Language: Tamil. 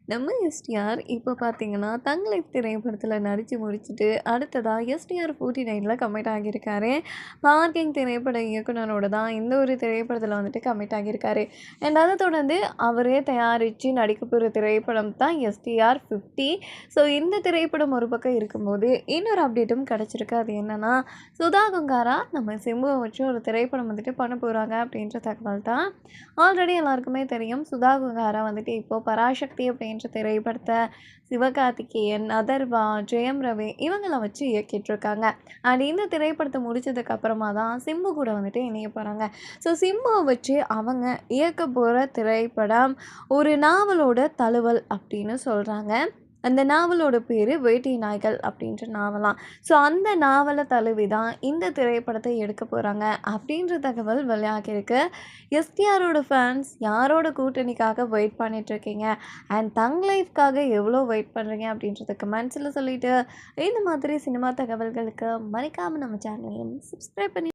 நம்ம எஸ்டிஆர் இப்போ பார்த்தீங்கன்னா, தங் லைஃப் திரைப்படத்தில நடிச்சு முடிச்சுட்டு, அடுத்ததா எஸ்டிஆர் 49ல கமிட் ஆகியிருக்காரு. பார்க்கிங் திரைப்பட இயக்குனரோட தான் இந்த ஒரு திரைப்படத்தில வந்துட்டு கமிட் ஆகியிருக்காரு. அண்ட் அத தொடர்ந்து அவரே தயாரிச்சு நடிக்க போற திரைப்படம் தான் எஸ்டிஆர் 50. ஸோ இந்த திரைப்படம் ஒரு பக்கம் இருக்கும்போது, இன்னொரு அப்டேட்டும் கிடைச்சிருக்கு. அது என்னன்னா, சுதா கொங்காரா நம்ம சிம்புவ வச்சு ஒரு திரைப்படம் வந்துட்டு பண்ண போறாங்க அப்படின்ற தகவல் தான். ஆல்ரெடி எல்லாருக்குமே தெரியும். சுதா கொங்காரா வந்துட்டு இப்போ பராசக்தி அப்படின்ற திரைப்படத்தை சிவகார்த்திகேயன், அதர்வா, ஜெயம் ரவி இவங்கள வச்சு இயக்கிட்டுருக்காங்க. அண்ட் இந்த திரைப்படத்தை முடிச்சதுக்கு அப்புறமா தான் சிம்பு கூட வந்துட்டு இணைய போகிறாங்க. ஸோ சிம்புவை வச்சு அவங்க இயக்க போகிற திரைப்படம் ஒரு நாவலோட தழுவல் அப்படின்னு சொல்கிறாங்க. அந்த நாவலோட பேர் வேட்டை நாய்கள் அப்படின்ற நாவலாம். ஸோ அந்த நாவலை தழுவி தான் இந்த திரைப்படத்தை எடுக்க போகிறாங்க அப்படின்ற தகவல் வெளியாகிருக்கு. எஸ்டிஆரோட ஃபேன்ஸ் யாரோட கூட்டணிக்காக வெயிட் பண்ணிட்டுருக்கீங்க அண்ட் தங் லைஃப்காக எவ்வளோ வெயிட் பண்ணுறீங்க அப்படின்றத கமெண்ட்ஸில் சொல்லிவிட்டு இந்த மாதிரி சினிமா தகவல்களுக்கு மறக்காமல் நம்ம சேனலையும் சப்ஸ்கிரைப் பண்ணி